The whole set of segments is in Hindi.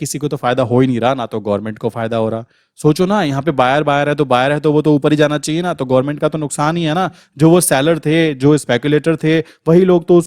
किसी को तो फायदा हो ही नहीं रहा, ना तो गवर्नमेंट को फायदा हो रहा। सोचो ना, यहाँ पे बायर है तो वो तो ऊपर ही जाना चाहिए ना, तो गवर्नमेंट का तो नुकसान ही है ना। जो वो सेलर थे, जो स्पेकुलेटर थे, वही लोग तो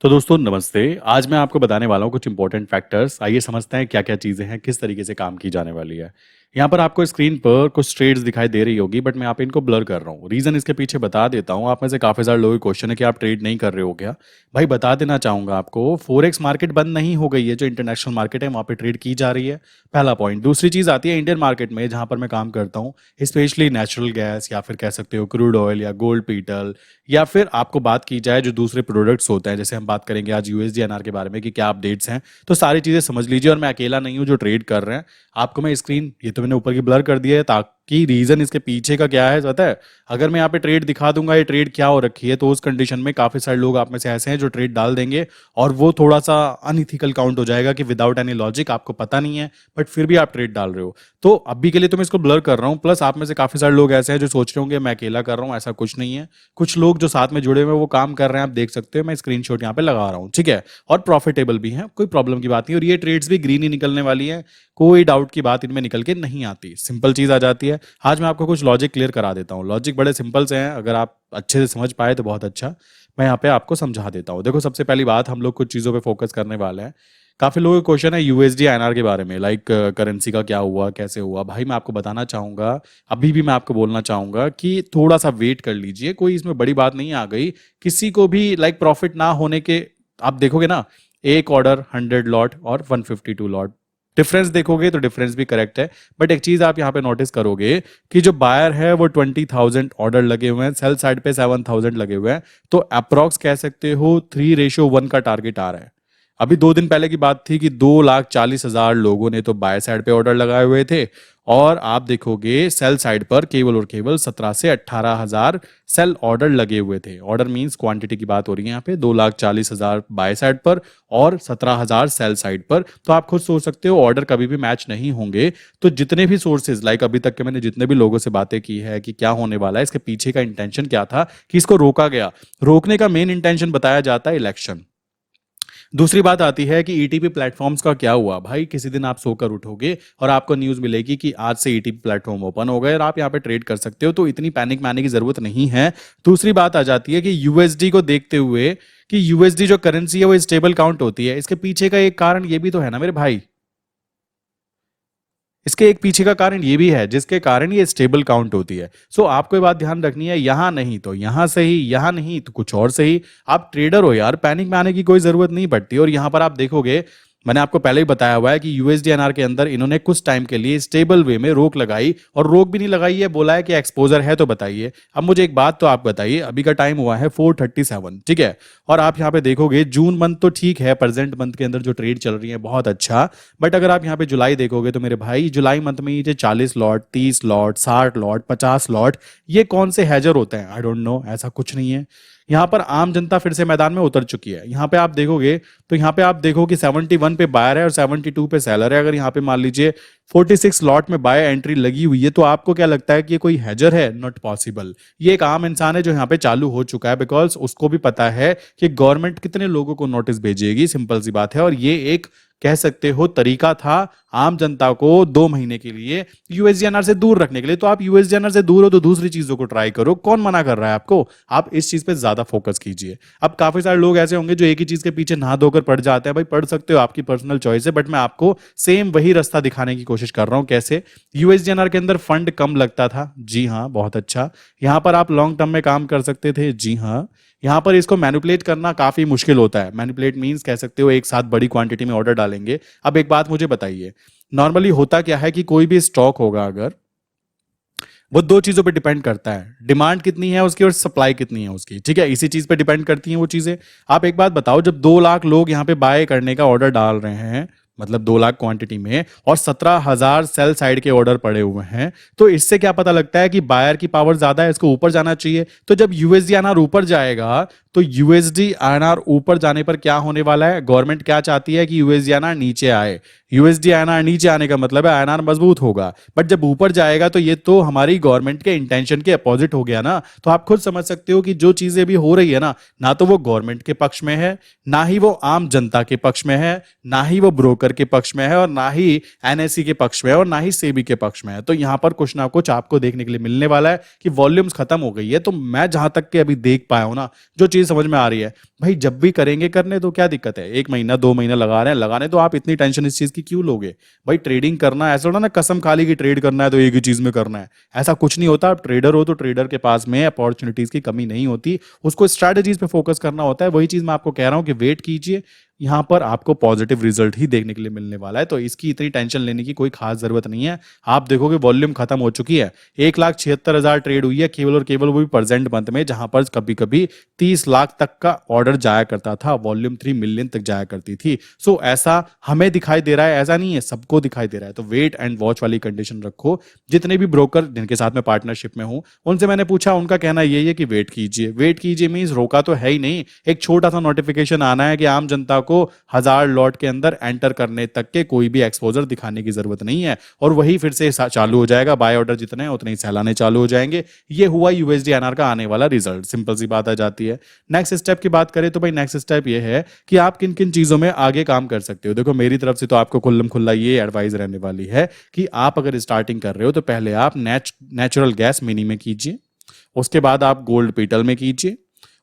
तो दोस्तों नमस्ते। आज मैं आपको बताने वाला हूँ कुछ इंपॉर्टेंट फैक्टर्स। आइए समझते हैं क्या क्या चीज़ें हैं, किस तरीके से काम की जाने वाली है। यहाँ पर आपको स्क्रीन पर कुछ ट्रेड्स दिखाई दे रही होगी, बट मैं यहाँ पे इनको ब्लर कर रहा हूँ। रीज़न इसके पीछे बता देता हूँ। आप में से काफ़ी सारे लोगों के क्वेश्चन है कि आप ट्रेड नहीं कर रहे हो क्या। भाई बता देना चाहूँगा आपको, फोरेक्स मार्केट बंद नहीं हो गई है। जो इंटरनेशनल मार्केट है वहाँ पे ट्रेड की जा रही है, पहला पॉइंट। दूसरी चीज़ आती है इंडियन मार्केट में, जहाँ पर मैं काम करता हूँ, स्पेशली नेचुरल गैस या फिर कह सकते हो क्रूड ऑयल या गोल्ड पीटल, या फिर आपको बात की जाए जो दूसरे प्रोडक्ट्स होते हैं, जैसे हम बात करेंगे आज यूएसडीएनआर के बारे में कि क्या अपडेट्स हैं, तो सारी चीज़ें समझ लीजिए। और मैं अकेला नहीं हूँ जो ट्रेड कर रहे हैं। आपको मैं स्क्रीन, ये तो मैंने ऊपर की ब्लर कर दिया है ताकि रीजन इसके पीछे का क्या है पता है। अगर मैं यहाँ पे ट्रेड दिखा दूंगा ये ट्रेड क्या हो रखी है, तो उस कंडीशन में काफी सारे लोग आप में से ऐसे हैं जो ट्रेड डाल देंगे, और वो थोड़ा सा अनइथिकल काउंट हो जाएगा कि विदाउट एनी लॉजिक, आपको पता नहीं है बट फिर भी आप ट्रेड डाल रहे हो। तो अभी के लिए तो मैं इसको ब्लर कर रहा हूँ। प्लस आप में से काफी सारे लोग ऐसे हैं जो सोच रहे होंगे मैं अकेला कर रहा हूँ, ऐसा कुछ नहीं है। कुछ लोग जो साथ में जुड़े हुए हैं वो काम कर रहे हैं, आप देख सकते हो। मैं स्क्रीनशॉट यहाँ पे लगा रहा हूँ, ठीक है। और प्रॉफिटेबल भी है, कोई प्रॉब्लम की बात नहीं। और ये ट्रेड्स भी ग्रीन ही निकलने वाली है, कोई डाउट की बात इनमें निकल के नहीं आती। सिंपल चीज आ जाती है। आज मैं आपको कुछ लॉजिक क्लियर करा देता हूँ। लॉजिक बड़े सिंपल से हैं, अगर आप अच्छे से समझ पाए तो बहुत अच्छा। मैं यहाँ पे आपको समझा देता हूँ। देखो, सबसे पहली बात, हम लोग कुछ चीज़ों पे फोकस करने वाले हैं। काफी लोगों का क्वेश्चन है यूएसडी आईएनआर के बारे में, लाइक करेंसी का क्या हुआ, कैसे हुआ। भाई मैं आपको बताना चाहूंगा, अभी भी मैं आपको बोलना चाहूंगा कि थोड़ा सा वेट कर लीजिए। कोई इसमें बड़ी बात नहीं आ गई किसी को भी, लाइक प्रॉफिट ना होने के। आप देखोगे ना, एक ऑर्डर 100 लॉट और 152 लॉट, डिफरेंस देखोगे तो डिफरेंस भी करेक्ट है। बट एक चीज आप यहाँ पे नोटिस करोगे कि जो बायर है वो 20,000 ऑर्डर लगे हुए हैं, सेल साइड पे 7,000 लगे हुए हैं। तो अप्रोक्स कह सकते हो 3:1 का टारगेट आ रहा है। अभी 2 दिन पहले की बात थी कि 2,40,000 लोगों ने तो बाय साइड पे ऑर्डर लगाए हुए थे, और आप देखोगे सेल साइड पर केवल और केवल 17 से 18,000 सेल ऑर्डर लगे हुए थे। ऑर्डर मींस क्वांटिटी की बात हो रही है यहाँ पे। 2,40,000 बाय साइड पर और 17,000 सेल साइड पर। तो आप खुद सोच सकते हो ऑर्डर कभी भी मैच नहीं होंगे। तो जितने भी सोर्सेज, लाइक अभी तक के मैंने जितने भी लोगों से बातें की है कि क्या होने वाला है, इसके पीछे का इंटेंशन क्या था कि इसको रोका गया। रोकने का मेन इंटेंशन बताया जाता है इलेक्शन। दूसरी बात आती है कि ईटीपी प्लेटफॉर्म्स का क्या हुआ। भाई किसी दिन आप सोकर उठोगे और आपको न्यूज मिलेगी कि आज से ईटीपी प्लेटफॉर्म ओपन हो गए और आप यहाँ पे ट्रेड कर सकते हो, तो इतनी पैनिक मानने की जरूरत नहीं है। दूसरी बात आ जाती है कि यूएसडी को देखते हुए, कि यूएसडी जो करेंसी है वो स्टेबल काउंट होती है, इसके पीछे का एक कारण ये भी तो है ना मेरे भाई। इसके एक पीछे का कारण ये भी है जिसके कारण ये स्टेबल काउंट होती है। सो आपको ये बात ध्यान रखनी है, यहां नहीं तो यहां सही, यहां नहीं तो कुछ और सही। आप ट्रेडर हो यार, पैनिक में आने की कोई जरूरत नहीं पड़ती। और यहां पर आप देखोगे, मैंने आपको पहले ही बताया हुआ है कि यूएसडीएनआर के अंदर इन्होंने कुछ टाइम के लिए स्टेबल वे में रोक लगाई, और रोक भी नहीं लगाई है, बोला है कि एक्सपोजर है तो बताइए। अब मुझे एक बात तो आप बताइए, अभी का टाइम हुआ है 4:37, ठीक है। और आप यहाँ पे देखोगे जून मंथ तो ठीक है, प्रेजेंट मंथ के अंदर जो ट्रेड चल रही है बहुत अच्छा। बट अगर आप यहाँ पे जुलाई देखोगे तो मेरे भाई, जुलाई मंथ में ये 40 लॉट, 30 लॉट, 60 लॉट, 50 लॉट, ये कौन से हैजर होते हैं? आई डोंट नो, ऐसा कुछ नहीं है। यहाँ पर आम जनता फिर से मैदान में उतर चुकी है। यहाँ पे आप देखोगे तो यहाँ पे आप देखो कि 71 पे बायर है और 72 पे सेलर है। अगर यहाँ पे मान लीजिए 46 लॉट में बाय एंट्री लगी हुई है, तो आपको क्या लगता है कि ये कोई हैजर है? Not possible. ये एक आम इंसान है जो यहाँ पे चालू हो चुका है, बिकॉज उसको भी पता है कि गवर्नमेंट कितने लोगों को नोटिस भेजेगी। सिंपल सी बात है। और ये एक कह सकते हो तरीका था आम जनता को 2 महीने के लिए यूएसडीएनआर से दूर रखने के लिए। तो आप यूएसडीएनआर से दूर हो तो दूसरी चीजों को ट्राई करो, कौन मना कर रहा है आपको? आप इस चीज पे ज्यादा फोकस कीजिए। अब काफी सारे लोग ऐसे होंगे जो एक ही चीज के पीछे नहा धोकर पड़ जाते हैं। भाई पढ़ सकते हो, आपकी पर्सनल चॉइस है, बट मैं आपको सेम वही रास्ता दिखाने की कोशिश कर रहा हूं। कैसे? यूएसडीएनआर के अंदर फंड कम लगता था, जी हाँ, बहुत अच्छा। यहां पर आप लॉन्ग टर्म में काम कर सकते थे, जी हाँ। यहाँ पर इसको मैनिपुलेट करना काफी मुश्किल होता है। मैनिपुलेट मींस कह सकते हो एक साथ बड़ी क्वांटिटी में ऑर्डर डालेंगे। अब एक बात मुझे बताइए, नॉर्मली होता क्या है कि कोई भी स्टॉक होगा अगर, वो 2 चीजों पे डिपेंड करता है, डिमांड कितनी है उसकी और सप्लाई कितनी है उसकी, ठीक है। इसी चीज पे डिपेंड करती हैं वो चीजें। आप एक बात बताओ, जब 2 लाख लोग यहाँ पे बाय करने का ऑर्डर डाल रहे हैं, मतलब 2 लाख क्वांटिटी में, और 17,000 सेल साइड के ऑर्डर पड़े हुए हैं। तो इससे क्या पता लगता है कि बायर की पावर ज्यादा है, इसको ऊपर जाना चाहिए। तो जब यूएसडी आईएनआर ऊपर जाएगा, तो यूएसडी आईएनआर ऊपर जाने पर क्या होने वाला है, गवर्नमेंट क्या चाहती है कि यूएसडी आईएनआर नीचे आए। यूएसडी आईएनआर नीचे आने का मतलब है आईएनआर मजबूत होगा, बट जब ऊपर जाएगा तो ये तो हमारी गवर्नमेंट के इंटेंशन के अपोजिट हो गया ना। तो आप खुद समझ सकते हो कि जो चीजें भी हो रही है ना तो वो गवर्नमेंट के पक्ष में है, ना ही वो आम जनता के पक्ष में है, ना ही वो ब्रोकर के पक्ष में है, और ना ही एनएसई के पक्ष में है, और ना ही सेबी के पक्ष में है। तो यहां पर कुछ ना कुछ आपको देखने के लिए मिलने वाला है कि वॉल्यूम्स खत्म हो गई है। तो मैं जहां तक के अभी देख पाया हूं ना, जो चीज समझ में आ रही है, भाई जब भी करेंगे करने तो क्या दिक्कत है, 1 महीना 2 महीना लगा रहे हैं लगाने, तो आप इतनी टेंशन इस चीज की क्यों लोगे। भाई ट्रेडिंग करना ऐसा होना ना, कसम खा ली कि ट्रेड करना है तो एक ही चीज में करना है, ऐसा कुछ नहीं होता। आप ट्रेडर हो तो ट्रेडर के पास में अपॉर्चुनिटीज की कमी नहीं होती, उसको स्ट्रैटेजीज पे फोकस करना होता है। वही चीज मैं आपको कह रहा हूं कि वेट कीजिए, यहां पर आपको पॉजिटिव रिजल्ट ही देखने के लिए मिलने वाला है। तो इसकी इतनी टेंशन लेने की कोई खास जरूरत नहीं है। आप देखोगे वॉल्यूम खत्म हो चुकी है, 1,76,000 ट्रेड हुई है केवल और केवल वो भी प्रेजेंट मंथ में, जहां पर कभी कभी 30 लाख तक का ऑर्डर जाया करता था, वॉल्यूम 3 मिलियन तक जाया करती थी। सो ऐसा हमें दिखाई दे रहा है, ऐसा नहीं है, सबको दिखाई दे रहा है। तो वेट एंड वॉच वाली कंडीशन रखो। जितने भी ब्रोकर जिनके साथ में पार्टनरशिप में हूं, उनसे मैंने पूछा, उनका कहना यही है कि वेट कीजिए। वेट कीजिए मींस रोका तो है ही नहीं, एक छोटा सा नोटिफिकेशन आना है कि आम जनता को 1000 लॉट के अंदर एंटर करने तक के कोई भी एक्सपोजर दिखाने की जरूरत नहीं है, और वही फिर से चालू हो जाएगा। बाय ऑर्डर जितने हैं उतने ही सैलाने चालू हो जाएंगे। ये हुआ यूएसडी आईएनआर का आने वाला रिजल्ट। सिंपल सी बात आ जाती है। नेक्स्ट स्टेप की बात करें तो भाई नेक्स्ट स्टेप ये है कि आप किन किन चीजों में आगे काम कर सकते हो। देखो मेरी तरफ से तो आपको खुल्लम खुल्ला ये एडवाइस रहने वाली है कि आप अगर स्टार्टिंग कर रहे हो तो पहले आप नेचुरल गैस मिनी में कीजिए, उसके बाद आप गोल्ड पीटल में कीजिए,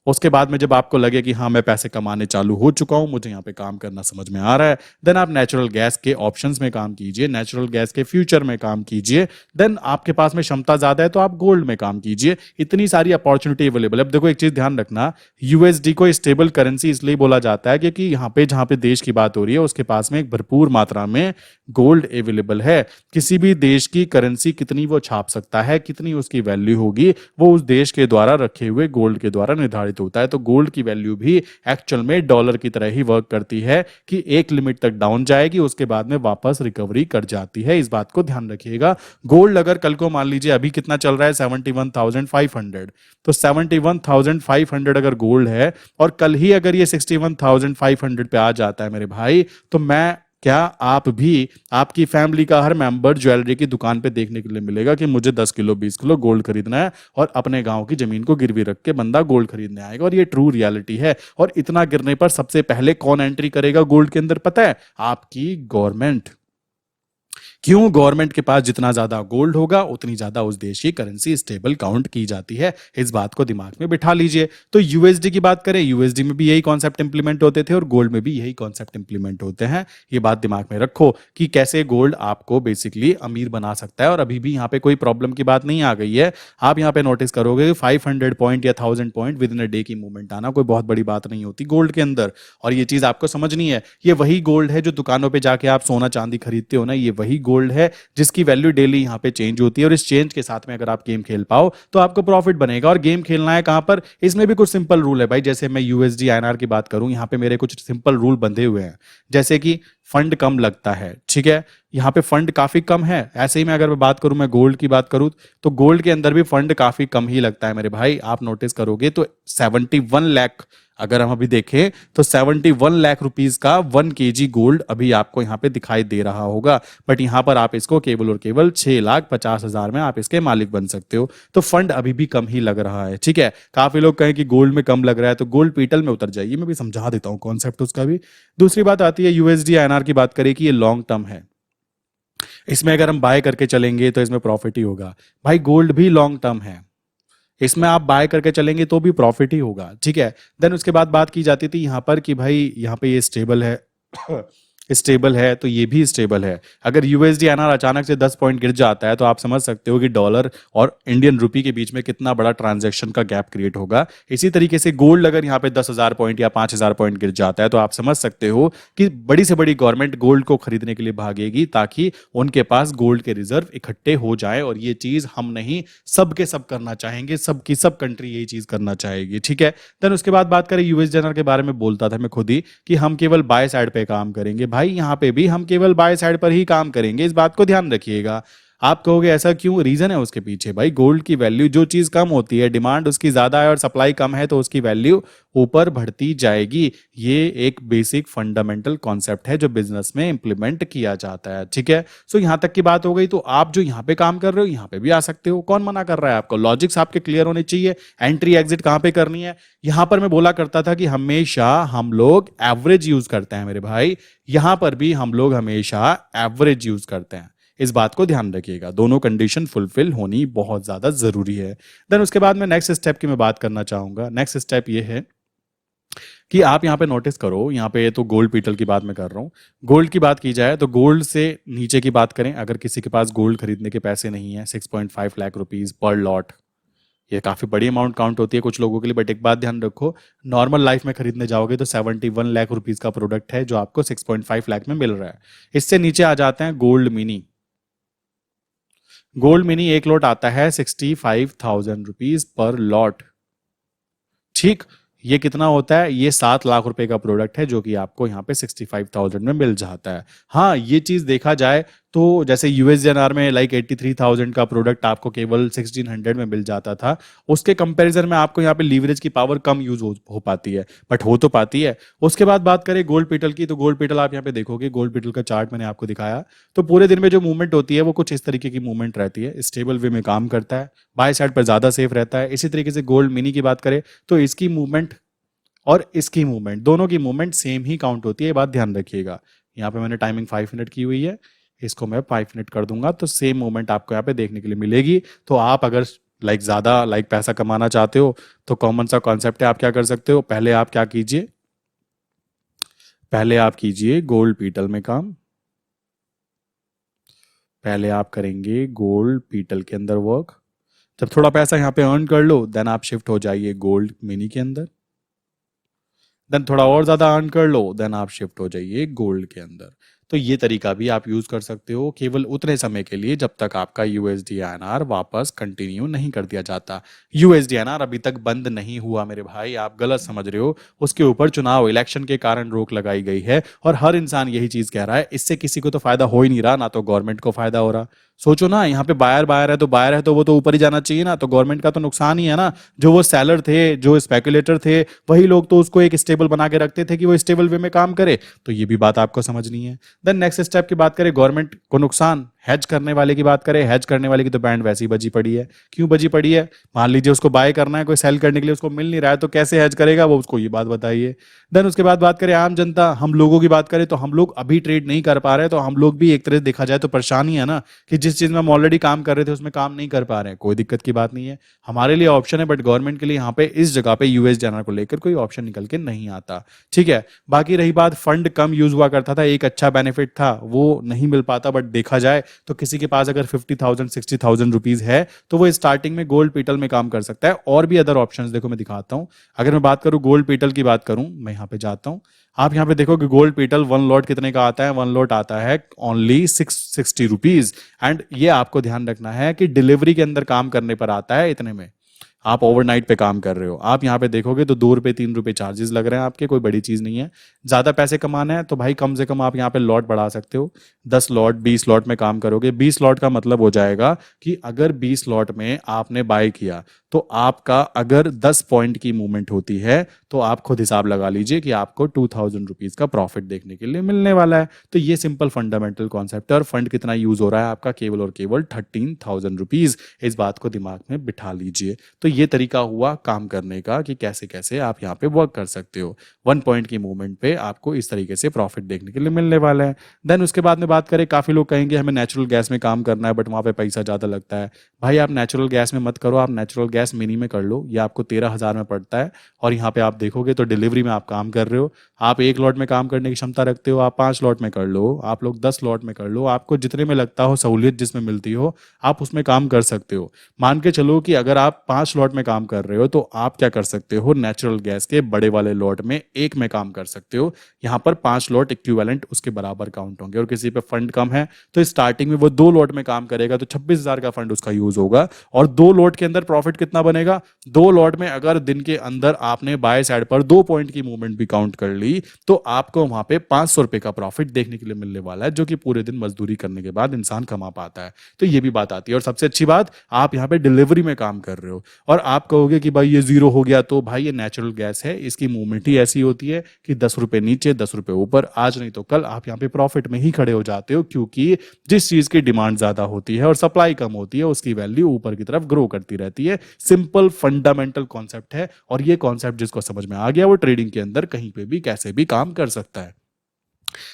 उसके बाद में जब आपको लगे कि हाँ मैं पैसे कमाने चालू हो चुका हूं, मुझे यहाँ पे काम करना समझ में आ रहा है, देन आप नेचुरल गैस के ऑप्शंस में काम कीजिए, नेचुरल गैस के फ्यूचर में काम कीजिए। देन आपके पास में क्षमता ज्यादा है तो आप गोल्ड में काम कीजिए। इतनी सारी अपॉर्चुनिटी अवेलेबल है। अब देखो एक चीज ध्यान रखना, यूएसडी को स्टेबल करेंसी इसलिए बोला जाता है क्योंकि यहाँ पे जहाँ पे देश की बात हो रही है उसके पास में एक भरपूर मात्रा में गोल्ड अवेलेबल है। किसी भी देश की करेंसी कितनी वो छाप सकता है, कितनी उसकी वैल्यू होगी, वो उस देश के द्वारा रखे हुए गोल्ड के द्वारा निर्धारित होता है। तो गोल्ड की वैल्यू भी एक्चुअल में डॉलर की तरह ही वर्क करती है कि एक लिमिट तक डाउन जाएगी, उसके बाद में वापस रिकवरी कर जाती है। इस बात को ध्यान रखिएगा। गोल्ड अगर कल को मान लीजिए अभी कितना चल रहा है 71,500, तो 71,500 अगर गोल्ड है और कल ही अगर ये 61,500 पे आ जाता है मेरे भाई, तो मैं क्या आप भी, आपकी फैमिली का हर मेंबर ज्वेलरी की दुकान पे देखने के लिए मिलेगा कि मुझे 10 किलो 20 किलो गोल्ड खरीदना है, और अपने गांव की जमीन को गिरवी रख के बंदा गोल्ड खरीदने आएगा। और ये ट्रू रियलिटी है। और इतना गिरने पर सबसे पहले कौन एंट्री करेगा गोल्ड के अंदर पता है? आपकी गवर्नमेंट। क्यों? गवर्नमेंट के पास जितना ज्यादा गोल्ड होगा उतनी ज्यादा उस देश की करेंसी स्टेबल काउंट की जाती है। इस बात को दिमाग में बिठा लीजिए। तो यूएसडी की बात करें, यूएसडी में भी यही कॉन्सेप्ट इंप्लीमेंट होते थे और गोल्ड में भी यही कॉन्सेप्ट इंप्लीमेंट होते हैं। ये बात दिमाग में रखो कि कैसे गोल्ड आपको बेसिकली अमीर बना सकता है। और अभी भी यहाँ पे कोई प्रॉब्लम की बात नहीं आ गई है। आप यहाँ पे नोटिस करोगे 500 पॉइंट या 1000 point with in a day की मूवमेंट आना कोई बहुत बड़ी बात नहीं होती गोल्ड के अंदर। और ये चीज आपको समझनी है। ये वही गोल्ड है जो दुकानों पे जाके आप सोना चांदी खरीदते हो ना, ये वही गोल्ड है जिसकी वैल्यू डेली यहाँ पे चेंज होती है। और इस चेंज के साथ में अगर आप गेम खेल पाओ तो आपको प्रॉफिट बनेगा। और गेम खेलना है कहां पर? इसमें भी कुछ सिंपल रूल है भाई। जैसे मैं यूएसडी आईएनआर की बात करूं, यहाँ पे मेरे कुछ सिंपल रूल बंधे हुए हैं। जैसे कि फंड कम लगता है, ठीक है, यहाँ पे फंड काफी कम है। ऐसे ही मैं अगर बात करूं, मैं गोल्ड की बात करूं तो गोल्ड के अंदर भी फंड काफी कम ही लगता है मेरे भाई। आप नोटिस करोगे तो 71 लाख, अगर हम अभी देखें तो 71 लाख रुपीस का 1 केजी गोल्ड अभी आपको यहाँ पे दिखाई दे रहा होगा। बट यहाँ पर आप इसको केवल और केवल 6,50,000 में आप इसके मालिक बन सकते हो। तो फंड अभी भी कम ही लग रहा है, ठीक है। काफी लोग कहें कि गोल्ड में कम लग रहा है तो गोल्ड पीटल में उतर जाइए, मैं भी समझा देता हूँ कॉन्सेप्ट उसका भी। दूसरी बात आती है यूएसडी आईएनआर की बात करें कि ये लॉन्ग टर्म है। इसमें अगर हम बाय करके चलेंगे तो इसमें प्रॉफिट ही होगा। भाई गोल्ड भी लॉन्ग टर्म है, इसमें आप बाय करके चलेंगे तो भी प्रॉफिट ही होगा, ठीक है। देन उसके बाद बात की जाती थी यहाँ पर कि भाई यहाँ पे ये स्टेबल है स्टेबल है तो ये भी स्टेबल है। अगर यूएसडी आईएनआर अचानक से 10 पॉइंट गिर जाता है तो आप समझ सकते हो कि डॉलर और इंडियन रुपी के बीच में कितना बड़ा ट्रांजैक्शन का गैप क्रिएट होगा। इसी तरीके से गोल्ड अगर यहाँ पे 10,000 पॉइंट या 5,000 पॉइंट गिर जाता है तो आप समझ सकते हो कि बड़ी से बड़ी गवर्नमेंट गोल्ड को खरीदने के लिए भागेगी ताकि उनके पास गोल्ड के रिजर्व इकट्ठे हो जाए। और ये चीज हम नहीं, सबके सब करना चाहेंगे, सबकी सब कंट्री यही चीज करना चाहेगी, ठीक है। देन उसके बाद बात करें यूएसडी आईएनआर के बारे में, बोलता था मैं खुद ही कि हम केवल बाय साइड पे काम करेंगे। भाई यहाँ पे भी हम केवल बाय साइड पर ही काम करेंगे, इस बात को ध्यान रखिएगा। आप कहोगे ऐसा क्यों, रीजन है उसके पीछे भाई, गोल्ड की वैल्यू, जो चीज कम होती है डिमांड उसकी ज्यादा है और सप्लाई कम है तो उसकी वैल्यू ऊपर बढ़ती जाएगी। ये एक बेसिक फंडामेंटल कॉन्सेप्ट है जो बिजनेस में इंप्लीमेंट किया जाता है, ठीक है। सो यहां तक की बात हो गई, तो आप जो यहाँ पे काम कर रहे हो यहाँ पे भी आ सकते हो, कौन मना कर रहा है आपको, लॉजिक्स आपके क्लियर होने चाहिए, एंट्री एग्जिट कहां पे करनी है। यहां पर मैं बोला करता था कि हमेशा हम लोग एवरेज यूज करते हैं मेरे भाई, यहां पर भी हम लोग हमेशा एवरेज यूज करते हैं, इस बात को ध्यान रखिएगा, दोनों कंडीशन फुलफिल होनी बहुत ज्यादा जरूरी है। देन उसके बाद में नेक्स्ट स्टेप की मैं बात करना चाहूंगा। नेक्स्ट स्टेप ये है कि आप यहाँ पे नोटिस करो, यहाँ पे तो गोल्ड पीटल की बात मैं कर रहा हूँ। गोल्ड की बात की जाए तो गोल्ड से नीचे की बात करें, अगर किसी के पास गोल्ड खरीदने के पैसे नहीं है, 6.5 लाख रुपीज पर लॉट, ये काफी बड़ी अमाउंट काउंट होती है कुछ लोगों के लिए, बट एक बात ध्यान रखो, नॉर्मल लाइफ में खरीदने जाओगे तो 71 लाख रुपीज का प्रोडक्ट है जो आपको 6.5 लाख में मिल रहा है। इससे नीचे आ जाते हैं गोल्ड मिनी। गोल्ड मिनी एक लॉट आता है 65,000 रुपीज पर लॉट, ठीक। ये कितना होता है, ये 7 लाख रुपए का प्रोडक्ट है जो कि आपको यहाँ पे 65,000 में मिल जाता है। हाँ, ये चीज देखा जाए तो जैसे यूएसडीआर में लाइक 83,000 का प्रोडक्ट आपको केवल 1600 में मिल जाता था, उसके कंपैरिजन में आपको यहाँ पे लीवरेज की पावर कम यूज हो पाती है, बट हो तो पाती है। उसके बाद बात करें गोल्ड पीटल की, तो गोल्ड पीटल आप यहाँ पे देखोगे, गोल्ड पीटल का चार्ट मैंने आपको दिखाया, तो पूरे दिन में जो मूवमेंट होती है वो कुछ इस तरीके की मूवमेंट रहती है, स्टेबल वे में काम करता है, बाय साइड पर ज्यादा सेफ रहता है। इसी तरीके से गोल्ड मिनी की बात करें तो इसकी मूवमेंट और इसकी मूवमेंट, दोनों की मूवमेंट सेम ही काउंट होती है, ये बात ध्यान रखिएगा। यहाँ पे मैंने टाइमिंग 5 मिनट की हुई है, इसको मैं 5 मिनट कर दूंगा तो सेम मूवमेंट आपको यहाँ पे देखने के लिए मिलेगी। तो आप अगर लाइक ज्यादा लाइक पैसा कमाना चाहते हो तो कॉमन सा कॉन्सेप्ट है, आप क्या कर सकते हो, पहले आप क्या कीजिए, पहले आप कीजिए गोल्ड पीटल में काम, पहले आप करेंगे गोल्ड पीटल के अंदर वर्क, जब थोड़ा पैसा यहाँ पे अर्न कर लो देन आप शिफ्ट हो जाइए गोल्ड मिनी के अंदर, देन थोड़ा और ज्यादा अर्न कर लो देन आप शिफ्ट हो जाइए गोल्ड के अंदर। तो ये तरीका भी आप यूज कर सकते हो केवल उतने समय के लिए जब तक आपका यूएसडीआईएनआर वापस कंटिन्यू नहीं कर दिया जाता। यूएसडीआईएनआर अभी तक बंद नहीं हुआ मेरे भाई, आप गलत समझ रहे हो, उसके ऊपर चुनाव इलेक्शन के कारण रोक लगाई गई है और हर इंसान यही चीज कह रहा है, इससे किसी को तो फायदा हो ही नहीं रहा, ना तो गवर्नमेंट को फायदा हो रहा। सोचो ना, यहाँ पे बायर बायर है तो बायर है तो वो तो ऊपर ही जाना चाहिए ना, तो गवर्नमेंट का तो नुकसान ही है ना। जो वो सेलर थे, जो स्पेकुलेटर थे, वही लोग तो उसको एक स्टेबल बना के रखते थे कि वो स्टेबल वे में काम करे, तो ये भी बात आपको समझनी है। देन नेक्स्ट स्टेप की बात करें, गवर्नमेंट को नुकसान, हेज करने वाले की बात करें, हेज करने वाले की तो बैंड वैसे ही बजी पड़ी है। क्यों बजी पड़ी है, मान लीजिए उसको बाय करना है, कोई सेल करने के लिए उसको मिल नहीं रहा है, तो कैसे हेज करेगा वो, उसको ये बात बताइए। देन उसके बाद बात करें आम जनता, हम लोगों की बात करें तो हम लोग अभी ट्रेड नहीं कर पा रहे, तो हम लोग भी एक तरह से देखा जाए तो परेशानी है ना, कि जिस चीज में हम ऑलरेडी काम कर रहे थे उसमें काम नहीं कर पा रहे हैं। कोई दिक्कत की बात नहीं है, हमारे लिए ऑप्शन है, बट गवर्नमेंट के लिए यहाँ पे इस जगह पे यूएसडीआईएनआर को लेकर कोई ऑप्शन निकल के नहीं आता, ठीक है। बाकी रही बात, फंड कम यूज हुआ करता था, एक अच्छा बेनिफिट था, वो नहीं मिल पाता, बट देखा जाए तो किसी के पास अगर 50,000 60,000 रुपीज है तो वो स्टार्टिंग में गोल्ड पीटल में काम कर सकता है। और भी अदर ऑप्शंस देखो मैं दिखाता हूं, अगर मैं बात करूं गोल्ड पीटल की बात करूं, मैं यहां पे जाता हूं, आप यहां पे देखो कि गोल्ड पीटल 1 लॉट कितने का आता है, 1 लॉट आता है ओनली 660 रुपीज। एंड ये आपको ध्यान रखना है कि डिलीवरी के अंदर काम करने पर आता है इतने में, आप ओवरनाइट पे काम कर रहे हो, आप यहाँ पे देखोगे तो 2 रुपए 3 रुपए चार्जेस लग रहे हैं आपके, कोई बड़ी चीज नहीं है। ज्यादा पैसे कमाना है तो भाई कम से कम आप यहाँ पे लॉट बढ़ा सकते हो, 10 लॉट 20 लॉट में काम करोगे। 20 लॉट का मतलब हो जाएगा कि अगर 20 लॉट में आपने बाय किया तो आपका अगर 10 पॉइंट की मूवमेंट होती है तो आप खुद हिसाब लगा लीजिए कि आपको 2,000 रुपीज का प्रॉफिट देखने के लिए मिलने वाला है। तो ये सिंपल फंडामेंटल कॉन्सेप्ट है। और फंड कितना यूज हो रहा है आपका, केवल और केवल 13,000 रुपीज, इस बात को दिमाग में बिठा लीजिए। तो ये तरीका हुआ काम करने का कि कैसे कैसे आप यहाँ पे वर्क कर सकते हो। 1 पॉइंट की मूवमेंट पे आपको इस तरीके से प्रॉफिट देखने के लिए मिलने वाला है। देन उसके बाद में बात करें, काफी लोग कहेंगे हमें नेचुरल गैस में काम करना है बट वहां पे पैसा ज्यादा लगता है। भाई आप नेचुरल गैस में मत करो, आप नेचुरल गैस मिनी में कर लो, ये आपको 13,000 में पड़ता है। और यहाँ पे आप देखोगे तो डिलीवरी में आप काम कर रहे हो, आप 1 लॉट में काम करने की क्षमता रखते हो, आप 5 लॉट में कर लो, आप लोग 10 लॉट में कर लो, आपको जितने में लगता हो, सहूलियत जिसमें मिलती हो आप उसमें काम कर सकते हो। मान के चलो कि अगर आप 5 लॉट में काम कर रहे हो तो आप क्या कर सकते हो, नेचुरल गैस के बड़े वाले लॉट में 1 में काम कर सकते हो। यहाँ पर 5 लॉट इक्विवेलेंट उसके बराबर काउंट होंगे। और किसी पे फंड कम है तो स्टार्टिंग में वो 2 लॉट में काम करेगा तो 26,000 का फंड उसका यूज होगा। और 2 लॉट के अंदर प्रॉफिट कितना बनेगा, 2 लॉट में अगर दिन के अंदर आपने बाय साइड पर 2 पॉइंट की मूवमेंट भी काउंट कर ली तो आपको वहां पे 500 रुपए का प्रॉफिट देखने के लिए मिलने वाला है, जो कि पूरे दिन मजदूरी करने के बाद इंसान कमा पाता है। तो ये भी बात आती है। और सबसे अच्छी बात, आप यहाँ पे डिलीवरी में काम कर रहे हो और आप कहोगे कि भाई ये जीरो हो गया, तो भाई ये नेचुरल गैस है, इसकी मूवमेंट ही ऐसी होती है कि 10 रुपए नीचे 10 रुपए ऊपर, आज नहीं तो कल आप यहाँ पे प्रॉफिट में ही खड़े हो जाते हो, क्योंकि जिस चीज की डिमांड ज्यादा होती है और सप्लाई कम होती है उसकी वैल्यू ऊपर की तरफ ग्रो करती रहती है। सिंपल फंडामेंटल कॉन्सेप्ट है और ये कॉन्सेप्ट जिसको समझ में आ गया वो ट्रेडिंग के अंदर कहीं पे भी कैसे भी काम कर सकता है।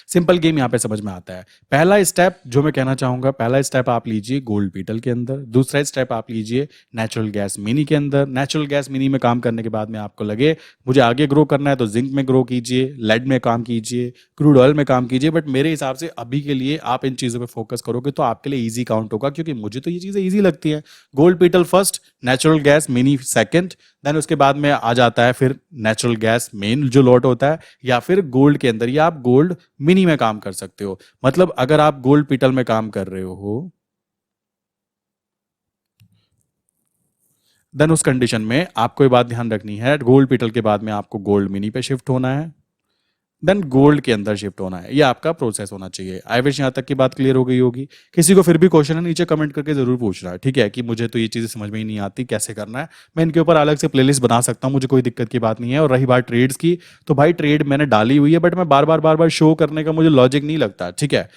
सिंपल गेम यहां पे समझ में आता है। पहला स्टेप जो मैं कहना चाहूंगा, पहला स्टेप आप लीजिए गोल्ड बीटल के अंदर, दूसरा स्टेप आप लीजिए नेचुरल गैस मिनी के अंदर। नेचुरल गैस मिनी में काम करने के बाद में आपको लगे मुझे आगे ग्रो करना है तो जिंक में ग्रो कीजिए, लेड में काम कीजिए, क्रूड ऑयल में काम कीजिए। बट मेरे हिसाब से अभी के लिए आप इन चीजों पे फोकस करोगे तो आपके लिए इजी काउंट होगा, क्योंकि मुझे तो ये चीजें इजी लगती हैं। Gold beetle first, natural gas mini second, then उसके बाद में आ जाता है फिर नेचुरल गैस मेन जो लॉट होता है, या फिर गोल्ड के अंदर, या आप गोल्ड मिनी में काम कर सकते हो। मतलब अगर आप गोल्ड पीटल में काम कर रहे हो देन उस कंडीशन में आपको ये बात ध्यान रखनी है, गोल्ड पीटल के बाद में आपको गोल्ड मिनी पे शिफ्ट होना है, देन गोल्ड के अंदर शिफ्ट होना है। ये आपका प्रोसेस होना चाहिए। आई विश यहाँ तक की बात क्लियर हो गई होगी। किसी को फिर भी क्वेश्चन है नीचे कमेंट करके जरूर पूछना है, ठीक है, कि मुझे तो ये चीजें समझ में ही नहीं आती, कैसे करना है। मैं इनके ऊपर अलग से प्लेलिस्ट बना सकता हूँ, मुझे कोई दिक्कत की बात नहीं है। और रही बात ट्रेड्स की, तो भाई ट्रेड मैंने डाली हुई है, बट मैं बार बार शो करने का मुझे लॉजिक नहीं लगता, ठीक है।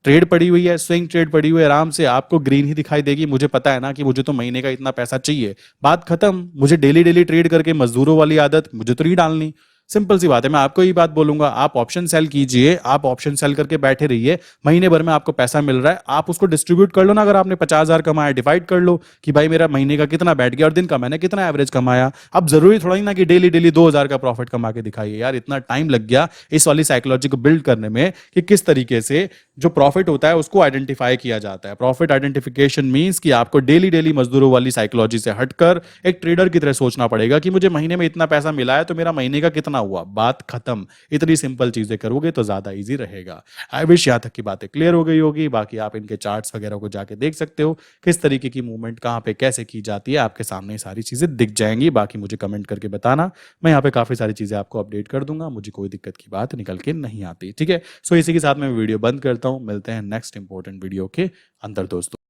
ट्रेड पड़ी हुई है, स्विंग ट्रेड पड़ी हुई है, आराम से आपको ग्रीन ही दिखाई देगी। मुझे पता है ना कि मुझे तो महीने का इतना पैसा चाहिए, बात खत्म। मुझे डेली डेली ट्रेड करके मजदूरों वाली आदत मुझे तो नहीं डालनी। सिंपल सी बात है। मैं आपको ये बात बोलूंगा, आप ऑप्शन सेल कीजिए, आप ऑप्शन सेल करके बैठे रहिए, महीने भर में आपको पैसा मिल रहा है, आप उसको डिस्ट्रीब्यूट कर लो ना। अगर आपने 50,000 कमाया, डिवाइड कर लो कि भाई मेरा महीने का कितना बैठ गया और दिन का मैंने कितना एवरेज कमाया। अब जरूरी थोड़ा ही ना कि डेली डेली 2,000 का प्रॉफिट कमा के दिखाइए। यार इतना टाइम लग गया इस वाली साइकोलॉजी को बिल्ड करने में कि किस तरीके से जो प्रॉफिट होता है उसको आइडेंटिफाई किया जाता है। प्रॉफिट आइडेंटिफिकेशन मींस कि आपको डेली डेली मजदूरों वाली साइकोलॉजी से हटकर एक ट्रेडर की तरह सोचना पड़ेगा कि मुझे महीने में इतना पैसा मिला है तो मेरा महीने का कितना हुआ, बात खत्म। इतनी सिंपल चीजें करोगे तो ज्यादा इजी रहेगा। आई विश यहां तक की बातें क्लियर हो गई होगी। बाकी आप इनके चार्ट्स वगैरह को जाके देख सकते हो, किस तरीके की मूवमेंट कहां पे कैसे की जाती है, आपके सामने सारी चीजें दिख जाएंगी। बाकी मुझे कमेंट करके बताना, मैं यहाँ पे काफी सारी चीजें आपको अपडेट कर दूंगा, मुझे कोई दिक्कत की बात निकल के नहीं आती, ठीक है। सो इसी के साथ मैं वीडियो बंद करता हूं, मिलते हैं नेक्स्ट इंपॉर्टेंट वीडियो के अंदर दोस्तों।